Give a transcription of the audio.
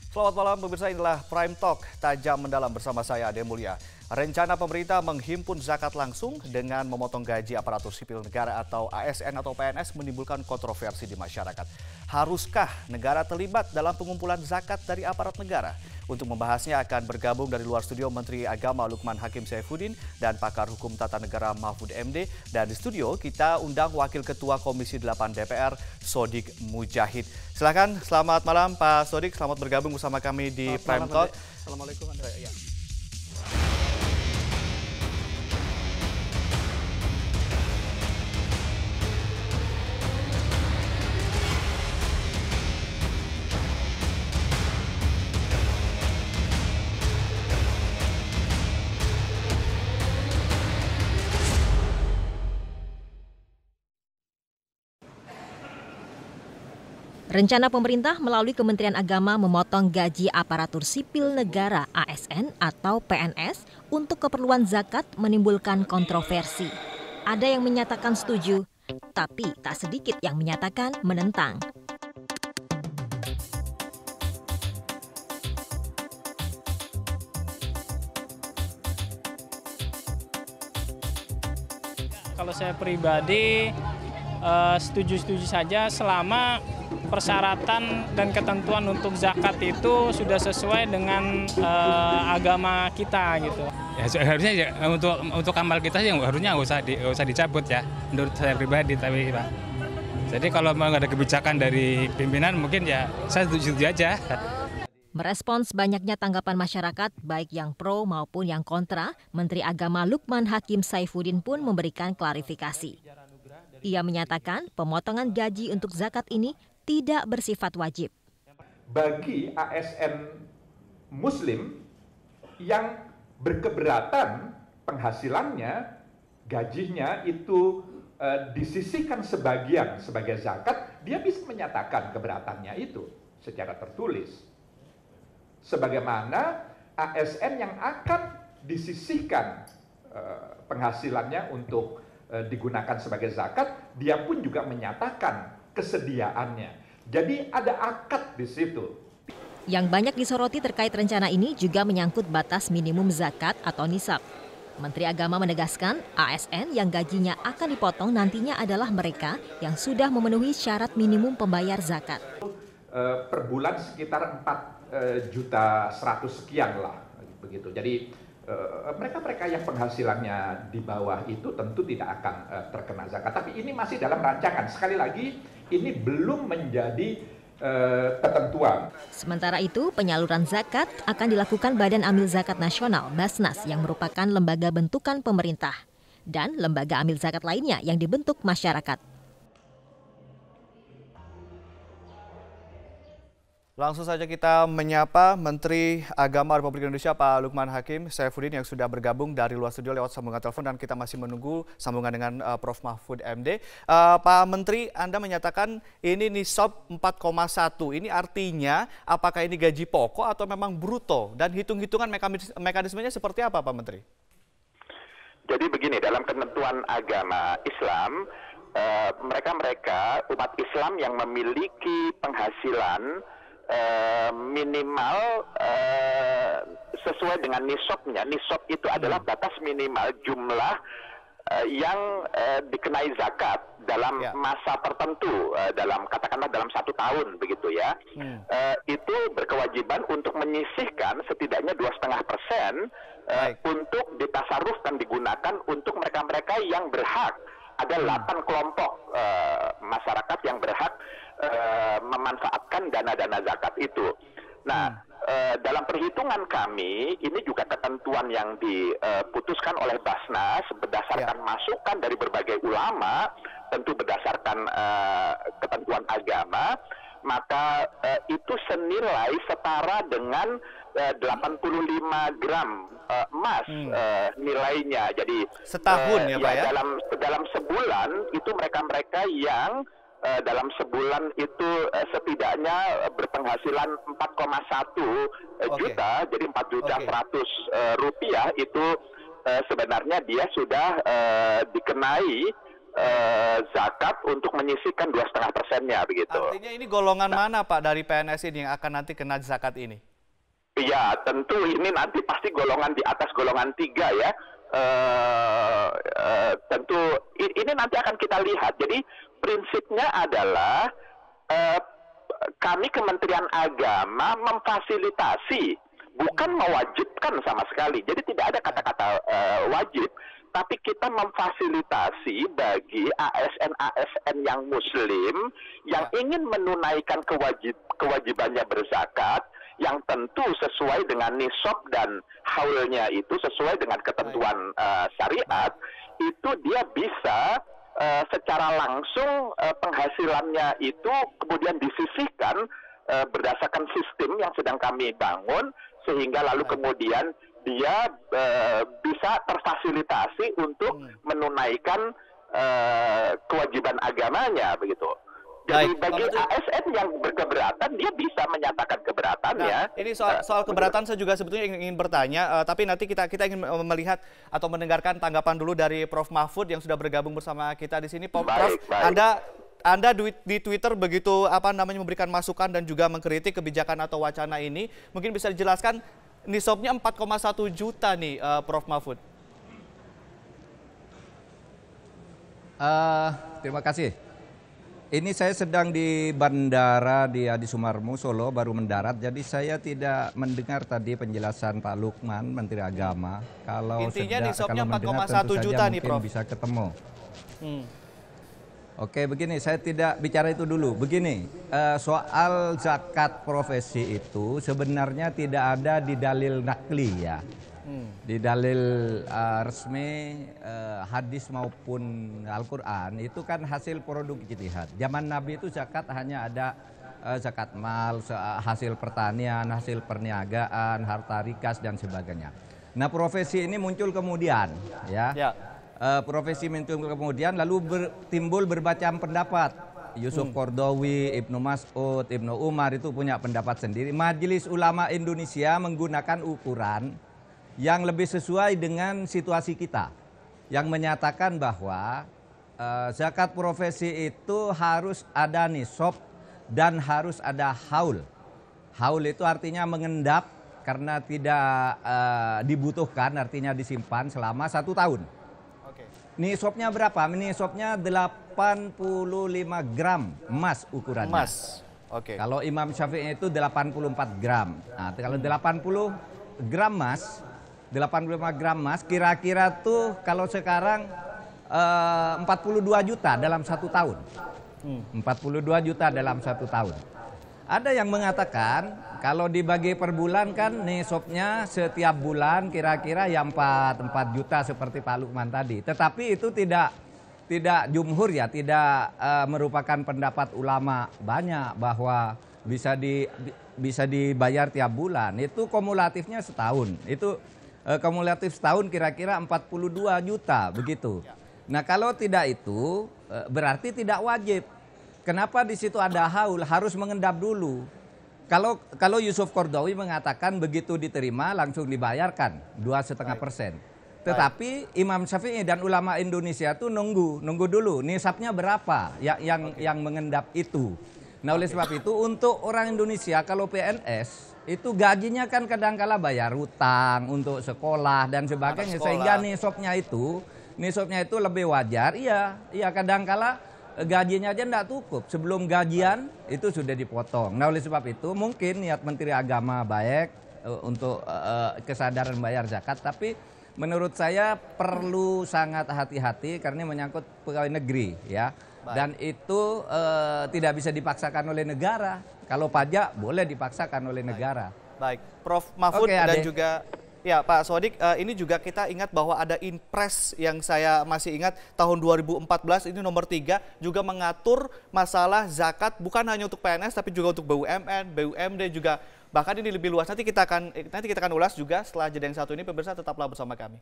Selamat malam pemirsa, inilah Prime Talk tajam mendalam bersama saya Ade Mulia. Rencana pemerintah menghimpun zakat langsung dengan memotong gaji aparatur sipil negara atau ASN atau PNS menimbulkan kontroversi di masyarakat. Haruskah negara terlibat dalam pengumpulan zakat dari aparat negara? Untuk membahasnya akan bergabung dari luar studio Menteri Agama Lukman Hakim Saifuddin dan pakar hukum tata negara Mahfud MD. Dan di studio kita undang Wakil Ketua Komisi 8 DPR Sodik Mujahid. Silakan, selamat malam Pak Sodik, selamat bergabung bersama kami di Prime Talk. Assalamualaikum. Ya. Rencana pemerintah melalui Kementerian Agama memotong gaji aparatur sipil negara ASN atau PNS untuk keperluan zakat menimbulkan kontroversi. Ada yang menyatakan setuju, tapi tak sedikit yang menyatakan menentang. Kalau saya pribadi setuju-setuju saja selama persyaratan dan ketentuan untuk zakat itu sudah sesuai dengan agama kita gitu. Ya, harusnya ya, untuk amal kita yang harusnya nggak usah dicabut ya, menurut saya pribadi. Tapi Pak, jadi kalau mau ada kebijakan dari pimpinan mungkin ya saya setuju aja. Merespons banyaknya tanggapan masyarakat, baik yang pro maupun yang kontra, Menteri Agama Lukman Hakim Saifuddin pun memberikan klarifikasi. Ia menyatakan pemotongan gaji untuk zakat ini tidak bersifat wajib. Bagi ASN Muslim yang berkeberatan penghasilannya, gajinya itu disisihkan sebagian sebagai zakat, dia bisa menyatakan keberatannya itu secara tertulis. Sebagaimana ASN yang akan disisihkan penghasilannya untuk digunakan sebagai zakat, dia pun juga menyatakan kesediaannya. Jadi ada akad di situ. Yang banyak disoroti terkait rencana ini juga menyangkut batas minimum zakat atau nisab. Menteri Agama menegaskan ASN yang gajinya akan dipotong nantinya adalah mereka yang sudah memenuhi syarat minimum pembayar zakat. Per bulan sekitar 4,1 juta sekian lah begitu. Jadi mereka-mereka yang penghasilannya di bawah itu tentu tidak akan terkena zakat. Tapi ini masih dalam rancangan. Sekali lagi, ini belum menjadi ketentuan. Sementara itu, penyaluran zakat akan dilakukan Badan Amil Zakat Nasional (Basnas) yang merupakan lembaga bentukan pemerintah dan lembaga amil zakat lainnya yang dibentuk masyarakat. Langsung saja kita menyapa Menteri Agama Republik Indonesia Pak Lukman Hakim Saifuddin yang sudah bergabung dari luar studio lewat sambungan telepon, dan kita masih menunggu sambungan dengan Prof. Mahfud MD. Pak Menteri, Anda menyatakan ini nisab 4,1. Ini artinya apakah ini gaji pokok atau memang bruto? Dan hitung-hitungan mekanismenya seperti apa Pak Menteri? Jadi begini, dalam ketentuan agama Islam, mereka umat Islam yang memiliki penghasilan minimal sesuai dengan nisabnya. Nisab itu adalah batas minimal jumlah yang dikenai zakat dalam masa tertentu, katakanlah dalam 1 tahun begitu ya. Itu berkewajiban untuk menyisihkan setidaknya 2,5% untuk ditasarrufkan, digunakan untuk mereka-mereka yang berhak. Ada 8 kelompok masyarakat yang berhak memanfaatkan dana-dana zakat itu. Nah, dalam perhitungan kami, ini juga ketentuan yang diputuskan oleh Basnas berdasarkan masukan dari berbagai ulama, tentu berdasarkan ketentuan agama, maka itu senilai setara dengan 85 gram emas nilainya. Jadi setahun ya Pak ya? Dalam sebulan itu mereka-mereka yang dalam sebulan itu setidaknya berpenghasilan 4,1 juta, jadi 4 juta 100 rupiah itu sebenarnya dia sudah dikenai zakat untuk menyisihkan 2,5%-nya begitu. Artinya ini golongan mana Pak dari PNS ini yang akan nanti kena zakat ini? Iya, tentu ini nanti pasti golongan di atas golongan 3 ya. Tentu ini nanti akan kita lihat. Jadi prinsipnya adalah kami Kementerian Agama memfasilitasi, bukan mewajibkan sama sekali. Jadi tidak ada kata-kata wajib, tapi kita memfasilitasi bagi ASN-ASN yang Muslim yang ingin menunaikan kewajibannya berzakat, yang tentu sesuai dengan nisab dan haulnya itu sesuai dengan ketentuan syariat, itu dia bisa secara langsung penghasilannya itu kemudian disisihkan berdasarkan sistem yang sedang kami bangun, sehingga lalu kemudian dia bisa terfasilitasi untuk menunaikan kewajiban agamanya begitu. Jadi bagi ASN yang berkeberatan, dia bisa menyatakan keberatannya. Nah, ini soal keberatan saya juga sebetulnya ingin bertanya, tapi nanti kita ingin melihat atau mendengarkan tanggapan dulu dari Prof. Mahfud yang sudah bergabung bersama kita di sini. Prof, Anda di Twitter begitu memberikan masukan dan juga mengkritik kebijakan atau wacana ini. Mungkin bisa dijelaskan nisabnya 4,1 juta nih, Prof. Mahfud. Terima kasih. Ini saya sedang di bandara di Adi Sumarmo, Solo, baru mendarat. Jadi saya tidak mendengar tadi penjelasan Pak Lukman, Menteri Agama. Kalau intinya nisabnya 4,1 juta nih, Prof. Bisa ketemu. Oke, begini, saya tidak bicara itu dulu. Begini, soal zakat profesi itu sebenarnya tidak ada di dalil nakli ya. Di dalil resmi hadis maupun Al-Quran itu kan hasil produk ijtihad. Zaman Nabi itu zakat hanya ada zakat mal, hasil pertanian, hasil perniagaan, harta rikas dan sebagainya. Nah, profesi ini muncul kemudian ya. Profesi muncul kemudian lalu timbul berbagai pendapat. Yusuf Qaradawi, Ibnu Mas'ud, Ibnu Umar itu punya pendapat sendiri. Majelis Ulama Indonesia menggunakan ukuran yang lebih sesuai dengan situasi kita, yang menyatakan bahwa zakat profesi itu harus ada nisab dan harus ada haul. Haul itu artinya mengendap karena tidak dibutuhkan, artinya disimpan selama 1 tahun. Nisabnya berapa? Nisabnya 85 gram emas ukurannya. Emas. Kalau Imam Syafi'i itu 84 gram. Nah, kalau 80 gram emas, 85 gram emas kira-kira tuh kalau sekarang 42 juta dalam 1 tahun. 42 juta dalam 1 tahun. Ada yang mengatakan kalau dibagi per bulan kan nisabnya setiap bulan kira-kira ya 4 juta seperti Pak Lukman tadi. Tetapi itu tidak jumhur ya, tidak merupakan pendapat ulama banyak bahwa bisa dibayar tiap bulan. Itu kumulatifnya setahun. Itu kumulatif setahun kira-kira 42 juta begitu. Nah, kalau tidak itu berarti tidak wajib. Kenapa di situ ada haul, harus mengendap dulu. Kalau Yusuf Qaradawi mengatakan begitu diterima langsung dibayarkan 2,5%. Tetapi Imam Syafi'i dan ulama Indonesia tuh nunggu dulu nisabnya berapa yang mengendap itu. Nah, oleh sebab itu untuk orang Indonesia kalau PNS itu gajinya kan kadang-kala bayar hutang untuk sekolah dan sebagainya, sehingga nisabnya itu lebih wajar. Iya kadang-kala gajinya aja enggak cukup, sebelum gajian itu sudah dipotong. Nah, oleh sebab itu mungkin niat Menteri Agama baik untuk kesadaran bayar zakat, tapi menurut saya perlu sangat hati-hati karena menyangkut pegawai negeri ya. Dan itu tidak bisa dipaksakan oleh negara. Kalau pajak boleh dipaksakan oleh negara. Baik, Prof. Mahfud dan juga ya Pak Sodik, ini juga kita ingat bahwa ada Inpres yang saya masih ingat tahun 2014 ini nomor 3 juga mengatur masalah zakat bukan hanya untuk PNS tapi juga untuk BUMN, BUMD juga bahkan ini lebih luas. Nanti kita akan ulas juga setelah jeda yang satu ini, pemirsa tetaplah bersama kami.